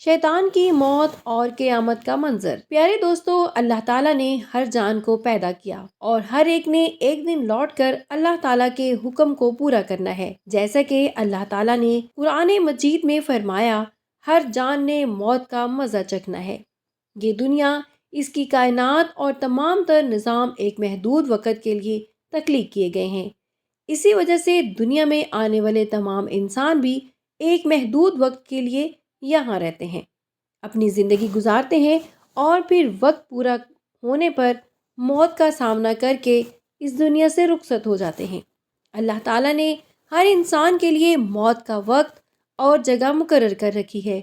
شیطان کی موت اور قیامت کا منظر۔ پیارے دوستو، اللہ تعالیٰ نے ہر جان کو پیدا کیا اور ہر ایک نے ایک دن لوٹ کر اللہ تعالیٰ کے حکم کو پورا کرنا ہے۔ جیسا کہ اللہ تعالیٰ نے قرآن مجید میں فرمایا، ہر جان نے موت کا مزہ چکھنا ہے۔ یہ دنیا، اس کی کائنات اور تمام تر نظام ایک محدود وقت کے لیے تخلیق کیے گئے ہیں۔ اسی وجہ سے دنیا میں آنے والے تمام انسان بھی ایک محدود وقت کے لیے یہاں رہتے ہیں، اپنی زندگی گزارتے ہیں اور پھر وقت پورا ہونے پر موت کا سامنا کر کے اس دنیا سے رخصت ہو جاتے ہیں۔ اللہ تعالیٰ نے ہر انسان کے لیے موت کا وقت اور جگہ مقرر کر رکھی ہے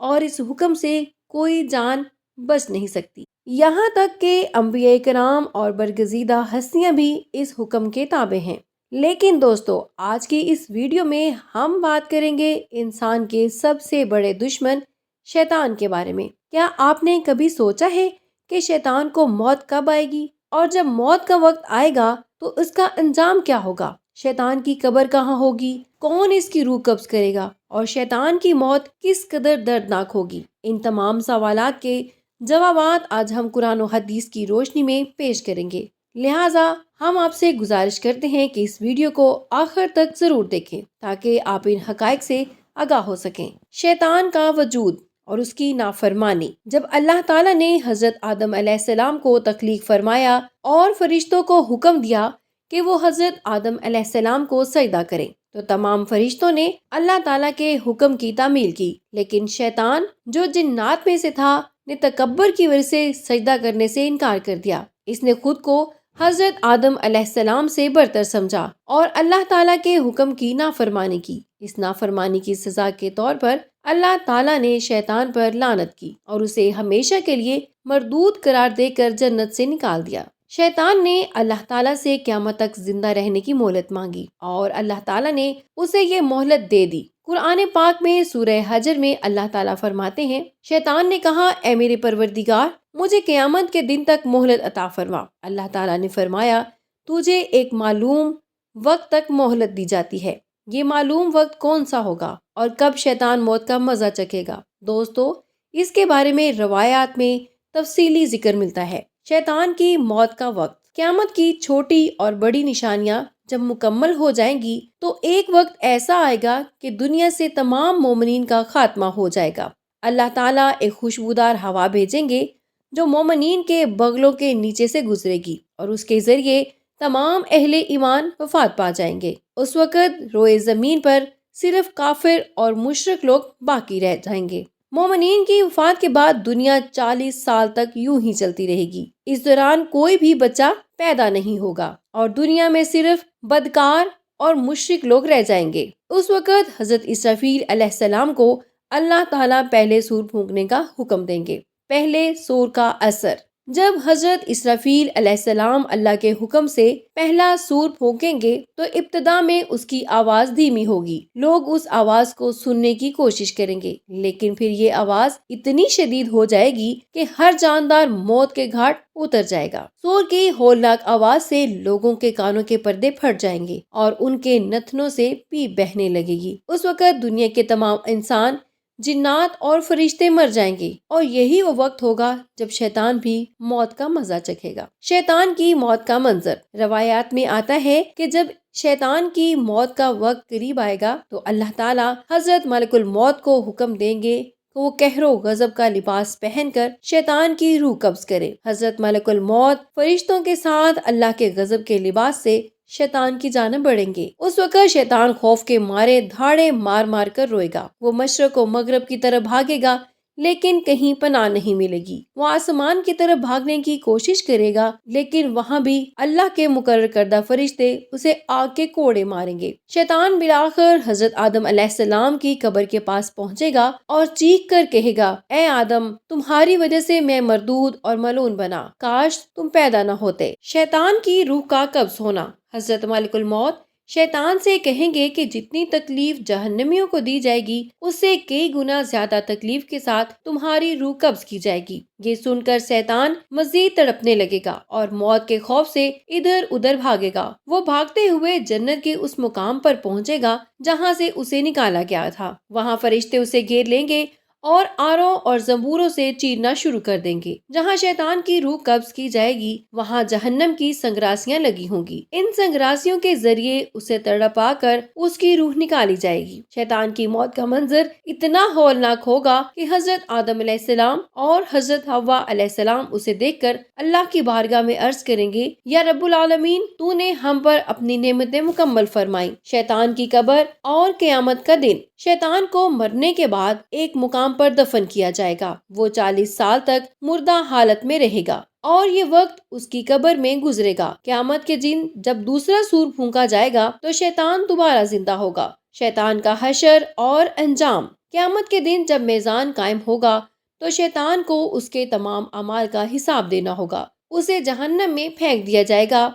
اور اس حکم سے کوئی جان بچ نہیں سکتی، یہاں تک کہ انبیاء کرام اور برگزیدہ ہستیاں بھی اس حکم کے تابع ہیں۔ لیکن دوستو، آج کی اس ویڈیو میں ہم بات کریں گے انسان کے سب سے بڑے دشمن شیطان کے بارے میں۔ کیا آپ نے کبھی سوچا ہے کہ شیطان کو موت کب آئے گی، اور جب موت کا وقت آئے گا تو اس کا انجام کیا ہوگا؟ شیطان کی قبر کہاں ہوگی، کون اس کی روح قبض کرے گا، اور شیطان کی موت کس قدر دردناک ہوگی؟ ان تمام سوالات کے جوابات آج ہم قرآن و حدیث کی روشنی میں پیش کریں گے۔ لہٰذا ہم آپ سے گزارش کرتے ہیں کہ اس ویڈیو کو آخر تک ضرور دیکھیں تاکہ آپ ان حقائق سے آگاہ ہو سکیں۔ شیطان کا وجود اور اس کی نافرمانی۔ جب اللہ تعالیٰ نے حضرت آدم علیہ السلام کو تخلیق فرمایا اور فرشتوں کو حکم دیا کہ وہ حضرت آدم علیہ السلام کو سجدہ کریں، تو تمام فرشتوں نے اللہ تعالیٰ کے حکم کی تعمیل کی، لیکن شیطان جو جنات میں سے تھا نے تکبر کی وجہ سے سجدہ کرنے سے انکار کر دیا۔ اس نے خود کو حضرت آدم علیہ السلام سے برتر سمجھا اور اللہ تعالیٰ کے حکم کی نافرمانی کی۔ اس نافرمانی کی سزا کے طور پر اللہ تعالیٰ نے شیطان پر لعنت کی اور اسے ہمیشہ کے لیے مردود قرار دے کر جنت سے نکال دیا۔ شیطان نے اللہ تعالیٰ سے قیامت تک زندہ رہنے کی مہلت مانگی اور اللہ تعالیٰ نے اسے یہ مہلت دے دی۔ قرآن پاک میں سورہ حجر میں اللہ تعالیٰ فرماتے ہیں، شیطان نے کہا، اے میرے پروردگار، مجھے قیامت کے دن تک مہلت عطا فرما۔ اللہ تعالیٰ نے فرمایا، تجھے ایک معلوم وقت تک مہلت دی جاتی ہے۔ یہ معلوم وقت کون سا ہوگا اور کب شیطان موت کا مزہ چکھے گا؟ دوستو، اس کے بارے میں روایات میں تفصیلی ذکر ملتا ہے۔ شیطان کی موت کا وقت۔ قیامت کی چھوٹی اور بڑی نشانیاں جب مکمل ہو جائیں گی تو ایک وقت ایسا آئے گا کہ دنیا سے تمام مومنین کا خاتمہ ہو جائے گا۔ اللہ تعالیٰ ایک خوشبودار ہوا بھیجیں گے جو مومنین کے بغلوں کے نیچے سے گزرے گی اور اس کے ذریعے تمام اہل ایمان وفات پا جائیں گے۔ اس وقت روئے زمین پر صرف کافر اور مشرک لوگ باقی رہ جائیں گے۔ مومنین کی وفات کے بعد دنیا 40 سال تک یوں ہی چلتی رہے گی۔ اس دوران کوئی بھی بچہ پیدا نہیں ہوگا اور دنیا میں صرف بدکار اور مشرک لوگ رہ جائیں گے۔ اس وقت حضرت اسرافیل علیہ السلام کو اللہ تعالیٰ پہلے سور پھونکنے کا حکم دیں گے۔ پہلے سور کا اثر۔ جب حضرت اسرافیل علیہ السلام اللہ کے حکم سے پہلا سور پھونکیں گے تو ابتدا میں اس کی آواز دھیمی ہوگی، لوگ اس آواز کو سننے کی کوشش کریں گے، لیکن پھر یہ آواز اتنی شدید ہو جائے گی کہ ہر جاندار موت کے گھاٹ اتر جائے گا۔ سور کی ہولناک آواز سے لوگوں کے کانوں کے پردے پھٹ جائیں گے اور ان کے نتنوں سے پیپ بہنے لگے گی۔ اس وقت دنیا کے تمام انسان، جنات اور فرشتے مر جائیں گے اور یہی وہ وقت ہوگا جب شیطان بھی موت کا مزہ چکھے گا۔ شیطان کی موت کا منظر۔ روایات میں آتا ہے کہ جب شیطان کی موت کا وقت قریب آئے گا تو اللہ تعالیٰ حضرت ملک الموت کو حکم دیں گے کہ وہ قہر و غضب کا لباس پہن کر شیطان کی روح قبض کرے۔ حضرت ملک الموت فرشتوں کے ساتھ اللہ کے غضب کے لباس سے شیطان کی جانب بڑھیں گے۔ اس وقت شیطان خوف کے مارے دھاڑے مار مار کر روئے گا۔ وہ مشرق و مغرب کی طرف بھاگے گا لیکن کہیں پناہ نہیں ملے گی۔ وہ آسمان کی طرف بھاگنے کی کوشش کرے گا لیکن وہاں بھی اللہ کے مقرر کردہ فرشتے اسے آگ کے کوڑے ماریں گے۔ شیطان بالآخر حضرت آدم علیہ السلام کی قبر کے پاس پہنچے گا اور چیخ کر کہے گا، اے آدم، تمہاری وجہ سے میں مردود اور ملعون بنا، کاش تم پیدا نہ ہوتے۔ شیطان کی روح کا قبض ہونا۔ حضرت ملک الموت شیطان سے کہیں گے کہ جتنی تکلیف جہنمیوں کو دی جائے گی اس سے کئی گنا زیادہ تکلیف کے ساتھ تمہاری روح قبض کی جائے گی۔ یہ سن کر شیطان مزید تڑپنے لگے گا اور موت کے خوف سے ادھر ادھر بھاگے گا۔ وہ بھاگتے ہوئے جنت کے اس مقام پر پہنچے گا جہاں سے اسے نکالا گیا تھا۔ وہاں فرشتے اسے گھیر لیں گے اور آروں اور زنبوروں سے چیرنا شروع کر دیں گے۔ جہاں شیطان کی روح قبض کی جائے گی وہاں جہنم کی سنگراسیاں لگی ہوں گی۔ ان سنگراسیوں کے ذریعے اسے تڑپا کر اس کی روح نکالی جائے گی۔ شیطان کی موت کا منظر اتنا ہولناک ہوگا کہ حضرت آدم علیہ السلام اور حضرت حوا علیہ السلام اسے دیکھ کر اللہ کی بارگاہ میں عرض کریں گے، یا رب العالمین، تو نے ہم پر اپنی نعمتیں مکمل فرمائی۔ شیطان کی قبر اور قیامت کا دن۔ شیطان کو مرنے کے بعد ایک مقام پر دفن کیا جائے گا۔ وہ 40 سال تک مردہ حالت میں رہے گا اور یہ وقت اس کی قبر میں گزرے گا۔ قیامت کے دن جب دوسرا سور پھونکا جائے گا تو شیطان دوبارہ زندہ ہوگا۔ شیطان کا حشر اور انجام۔ قیامت کے دن جب میزان قائم ہوگا تو شیطان کو اس کے تمام اعمال کا حساب دینا ہوگا۔ اسے جہنم میں پھینک دیا جائے گا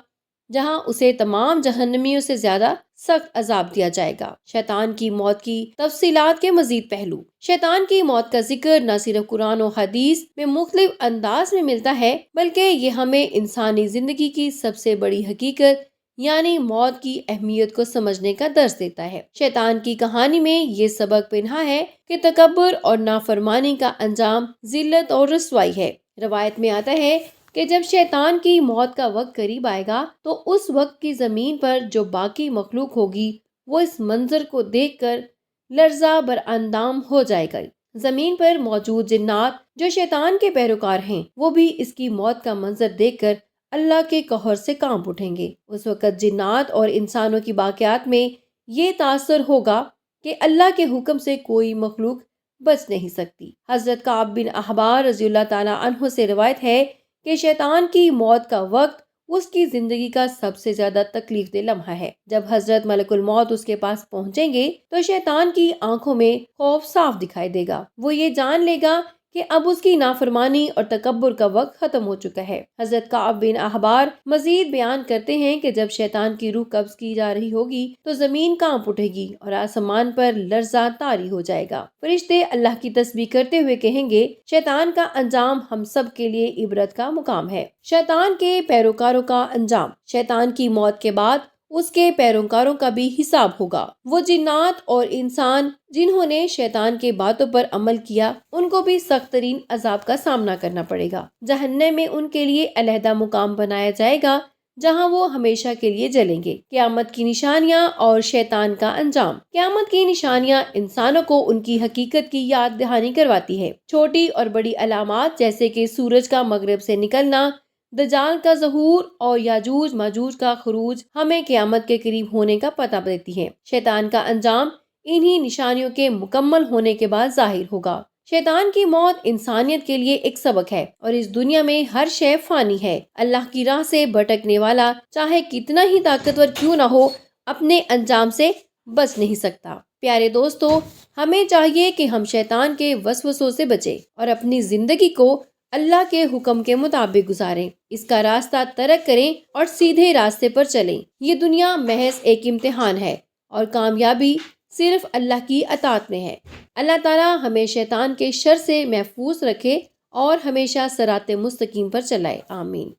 جہاں اسے تمام جہنمیوں سے زیادہ سخت عذاب دیا جائے گا۔ شیطان کی موت کی تفصیلات کے مزید پہلو۔ شیطان کی موت کا ذکر نہ صرف قرآن و حدیث میں مختلف انداز میں ملتا ہے بلکہ یہ ہمیں انسانی زندگی کی سب سے بڑی حقیقت یعنی موت کی اہمیت کو سمجھنے کا درس دیتا ہے۔ شیطان کی کہانی میں یہ سبق پنہاں ہے کہ تکبر اور نافرمانی کا انجام ذلت اور رسوائی ہے۔ روایت میں آتا ہے کہ جب شیطان کی موت کا وقت قریب آئے گا تو اس وقت کی زمین پر جو باقی مخلوق ہوگی وہ اس منظر کو دیکھ کر لرزہ بر اندام ہو جائے گا۔ زمین پر موجود جنات جو شیطان کے پیروکار ہیں وہ بھی اس کی موت کا منظر دیکھ کر اللہ کے قہر سے کانپ اٹھیں گے۔ اس وقت جنات اور انسانوں کی باقیات میں یہ تاثر ہوگا کہ اللہ کے حکم سے کوئی مخلوق بچ نہیں سکتی۔ حضرت کعب بن احبار رضی اللہ تعالیٰ عنہ سے روایت ہے کہ شیطان کی موت کا وقت اس کی زندگی کا سب سے زیادہ تکلیف دہ لمحہ ہے۔ جب حضرت ملک الموت اس کے پاس پہنچیں گے تو شیطان کی آنکھوں میں خوف صاف دکھائی دے گا۔ وہ یہ جان لے گا کہ اب اس کی نافرمانی اور تکبر کا وقت ختم ہو چکا ہے۔ حضرت کعب بن احبار مزید بیان کرتے ہیں کہ جب شیطان کی روح قبض کی جا رہی ہوگی تو زمین کانپ اٹھے گی اور آسمان پر لرزہ طاری ہو جائے گا۔ فرشتے اللہ کی تسبیح کرتے ہوئے کہیں گے، شیطان کا انجام ہم سب کے لیے عبرت کا مقام ہے۔ شیطان کے پیروکاروں کا انجام۔ شیطان کی موت کے بعد اس کے پیروکاروں کا بھی حساب ہوگا۔ وہ جنات اور انسان جنہوں نے شیطان کے باتوں پر عمل کیا ان کو بھی سخت ترین عذاب کا سامنا کرنا پڑے گا۔ جہنم میں ان کے لیے علیحدہ مقام بنایا جائے گا جہاں وہ ہمیشہ کے لیے جلیں گے۔ قیامت کی نشانیاں اور شیطان کا انجام۔ قیامت کی نشانیاں انسانوں کو ان کی حقیقت کی یاد دہانی کرواتی ہے۔ چھوٹی اور بڑی علامات جیسے کہ سورج کا مغرب سے نکلنا، دجال کا ظہور اور یاجوج ماجوج کا خروج ہمیں قیامت کے قریب ہونے کا پتہ دیتی ہے۔ شیطان کا انجام انہی نشانیوں کے مکمل ہونے کے بعد ظاہر ہوگا۔ شیطان کی موت انسانیت کے لیے ایک سبق ہے اور اس دنیا میں ہر شے فانی ہے۔ اللہ کی راہ سے بھٹکنے والا چاہے کتنا ہی طاقتور کیوں نہ ہو اپنے انجام سے بچ نہیں سکتا۔ پیارے دوستو، ہمیں چاہیے کہ ہم شیطان کے وسوسوں سے بچیں اور اپنی زندگی کو اللہ کے حکم کے مطابق گزاریں، اس کا راستہ ترک کریں اور سیدھے راستے پر چلیں۔ یہ دنیا محض ایک امتحان ہے اور کامیابی صرف اللہ کی اطاعت میں ہے۔ اللہ تعالیٰ ہمیں شیطان کے شر سے محفوظ رکھے اور ہمیشہ صراط مستقیم پر چلائے۔ آمین۔